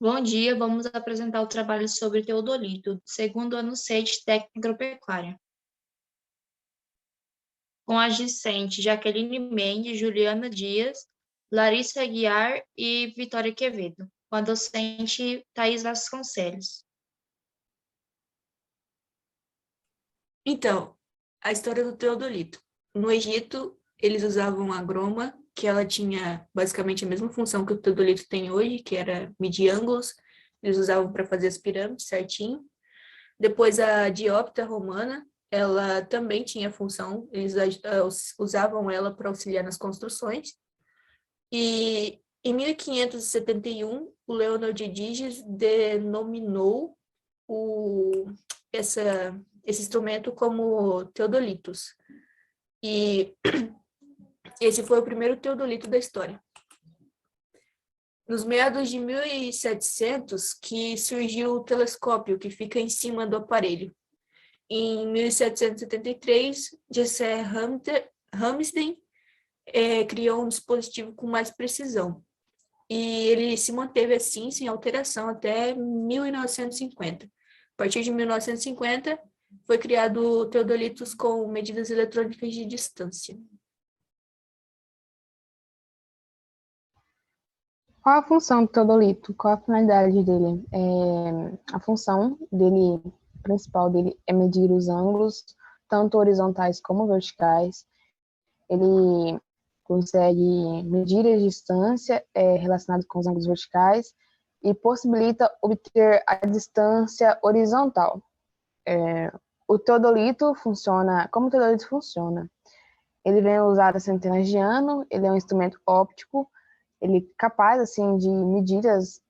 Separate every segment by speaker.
Speaker 1: Bom dia, vamos apresentar o trabalho sobre teodolito, segundo ano C de técnica agropecuária. Com as discentes Jaqueline Mendes, Juliana Dias, Larissa Aguiar e Vitória Quevedo. Com a docente Thais Vasconcelos.
Speaker 2: Então, a história do teodolito. No Egito, eles usavam a groma, que ela tinha basicamente a mesma função que o teodolito tem hoje, que era medir ângulos. Eles usavam para fazer as pirâmides certinho. Depois, a diopta romana, ela também tinha função, eles usavam ela para auxiliar nas construções. E em 1571, o Leonardo de Diges denominou esse instrumento como teodolitos. E esse foi o primeiro teodolito da história. Nos meados de 1700, que surgiu o telescópio, que fica em cima do aparelho. Em 1773, J.C. Ramsden criou um dispositivo com mais precisão. E ele se manteve assim, sem alteração, até 1950. A partir de 1950, foi criado teodolitos com medidas eletrônicas de distância.
Speaker 3: Qual a função do teodolito? Qual a finalidade dele? A função dele, principal dele, é medir os ângulos, tanto horizontais como verticais. Ele consegue medir a distância relacionada com os ângulos verticais e possibilita obter a distância horizontal. O teodolito funciona... Como o teodolito funciona? Ele vem usado há centenas de anos, ele é um instrumento óptico, ele é capaz, assim, de medir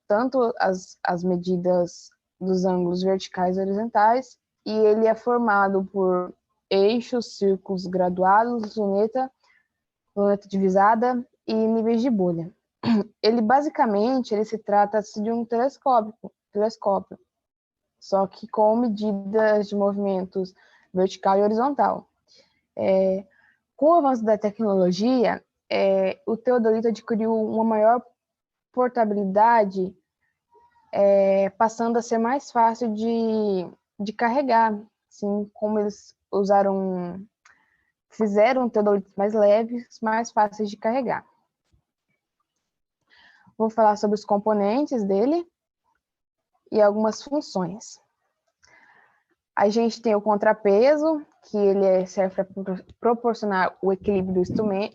Speaker 3: tanto as medidas dos ângulos verticais e horizontais, e ele é formado por eixos, círculos graduados, luneta divisada e níveis de bolha. Ele, basicamente, se trata de um telescópio, só que com medidas de movimentos vertical e horizontal. Com o avanço da tecnologia, o teodolito adquiriu uma maior portabilidade, passando a ser mais fácil de carregar, assim como eles fizeram teodolitos mais leves, mais fáceis de carregar. Vou falar sobre os componentes dele e algumas funções. A gente tem o contrapeso, que ele serve para proporcionar o equilíbrio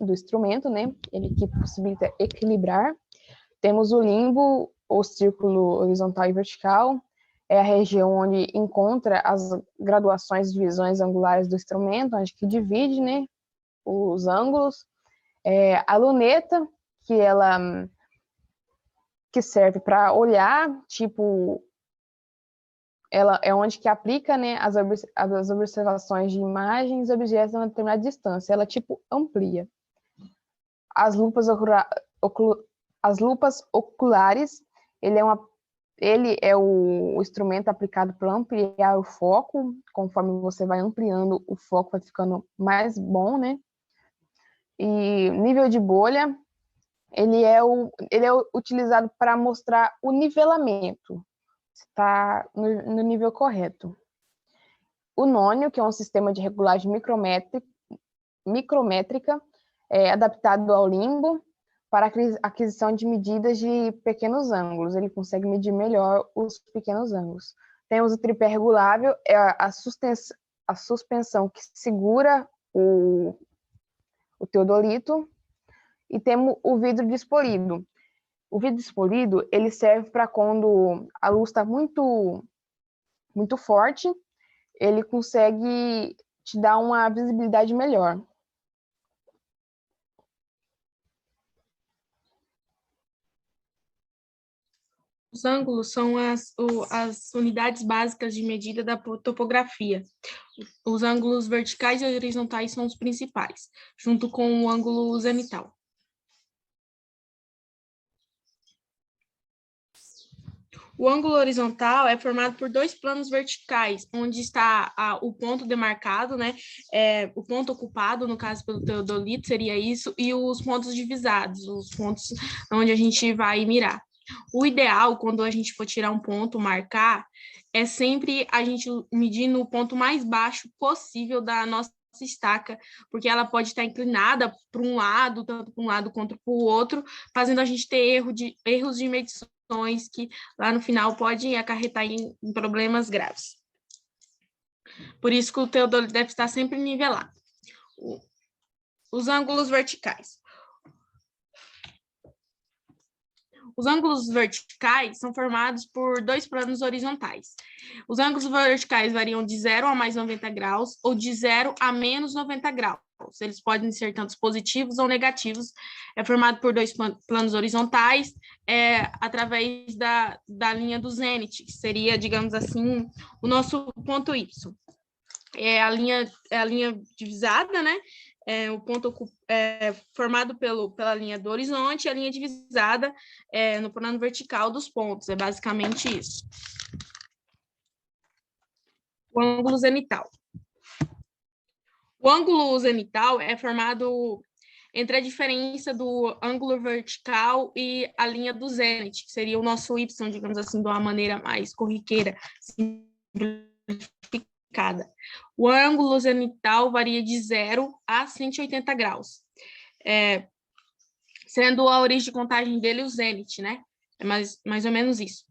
Speaker 3: do instrumento, né? Ele que possibilita equilibrar. Temos o limbo, ou círculo horizontal e vertical, é a região onde encontra as graduações e divisões angulares do instrumento, onde que divide, né, os ângulos. A luneta, que serve para olhar, tipo, ela é onde que aplica, né, as observações de imagens e objetos a uma determinada distância. Ela, tipo, amplia. As lupas oculares, ele é o instrumento aplicado para ampliar o foco. Conforme você vai ampliando, o foco vai ficando mais bom, né? E nível de bolha, ele é utilizado para mostrar o nivelamento, se está no nível correto. O nônio, que é um sistema de regulagem micrométrica, adaptado ao limbo, para a aquisição de medidas de pequenos ângulos. Ele consegue medir melhor os pequenos ângulos. Temos o tripé regulável, a suspensão que segura o teodolito, e temos o vidro despolido. O vidro despolido, ele serve para quando a luz está muito, muito forte, ele consegue te dar uma visibilidade melhor.
Speaker 4: Os ângulos são as unidades básicas de medida da topografia. Os ângulos verticais e horizontais são os principais, junto com o ângulo zenital. O ângulo horizontal é formado por dois planos verticais, onde está o ponto demarcado, né? O ponto ocupado, no caso pelo teodolito, seria isso, e os pontos divisados, os pontos onde a gente vai mirar. O ideal, quando a gente for tirar um ponto, marcar, é sempre a gente medir no ponto mais baixo possível da nossa estaca, porque ela pode estar inclinada para um lado, tanto para um lado quanto para o outro, fazendo a gente ter erros de medições que lá no final podem acarretar em problemas graves. Por isso que o teodolito deve estar sempre nivelado. Os ângulos verticais. Os ângulos verticais são formados por dois planos horizontais. Os ângulos verticais variam de 0 a mais 90 graus ou de 0 a menos 90 graus. Eles podem ser tanto positivos ou negativos. É formado por dois planos horizontais através da linha do zênite, que seria, digamos assim, o nosso ponto Y. É a linha divisada, né? O ponto formado pela linha do horizonte e a linha divisada no plano vertical dos pontos. É basicamente isso. O ângulo zenital. O ângulo zenital é formado entre a diferença do ângulo vertical e a linha do zênite, que seria o nosso Y, digamos assim, de uma maneira mais corriqueira, simplificada. O ângulo zenital varia de 0 a 180 graus, sendo a origem de contagem dele o zênite, né? É mais ou menos isso.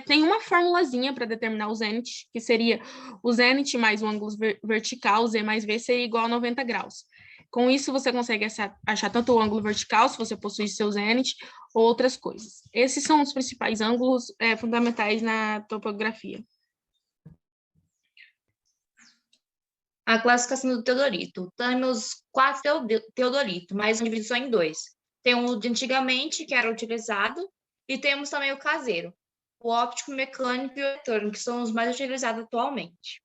Speaker 4: Tem uma formulazinha para determinar o zênite, que seria o zênite mais o ângulo vertical, Z mais V, seria igual a 90 graus. Com isso, você consegue achar tanto o ângulo vertical, se você possui seu zênite, ou outras coisas. Esses são os principais ângulos fundamentais na topografia.
Speaker 1: A classificação do teodolito. Temos 4 teodolitos, mas divididos em 2. Tem o de antigamente, que era utilizado, e temos também o caseiro. O óptico, mecânico e o eletrônico, que são os mais utilizados atualmente.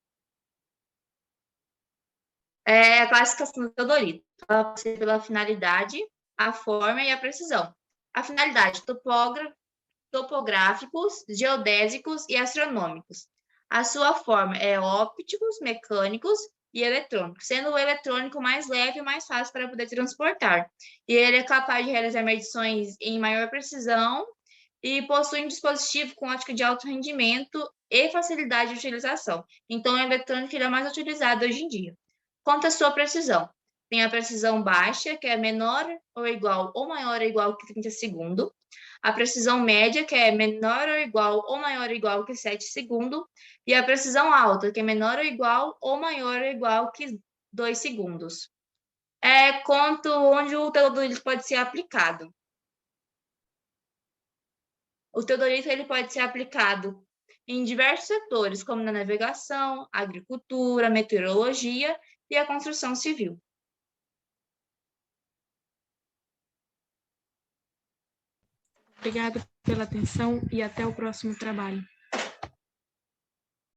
Speaker 1: A classificação do teodolito. Ela pode ser pela finalidade, a forma e a precisão. A finalidade, topográficos, geodésicos e astronômicos. A sua forma é ópticos, mecânicos e eletrônicos, sendo o eletrônico mais leve e mais fácil para poder transportar. E ele é capaz de realizar medições em maior precisão e possui um dispositivo com ótica de alto rendimento e facilidade de utilização. Então, o eletrônico ele é mais utilizado hoje em dia. Quanto à sua precisão, tem a precisão baixa, que é menor ou igual ou maior ou igual que 30 segundos. A precisão média, que é menor ou igual ou maior ou igual que 7 segundos. E a precisão alta, que é menor ou igual ou maior ou igual que 2 segundos. Quanto onde o teodolito pode ser aplicado. O teodolito ele pode ser aplicado em diversos setores, como na navegação, agricultura, meteorologia e a construção civil.
Speaker 4: Obrigada pela atenção e até o próximo trabalho.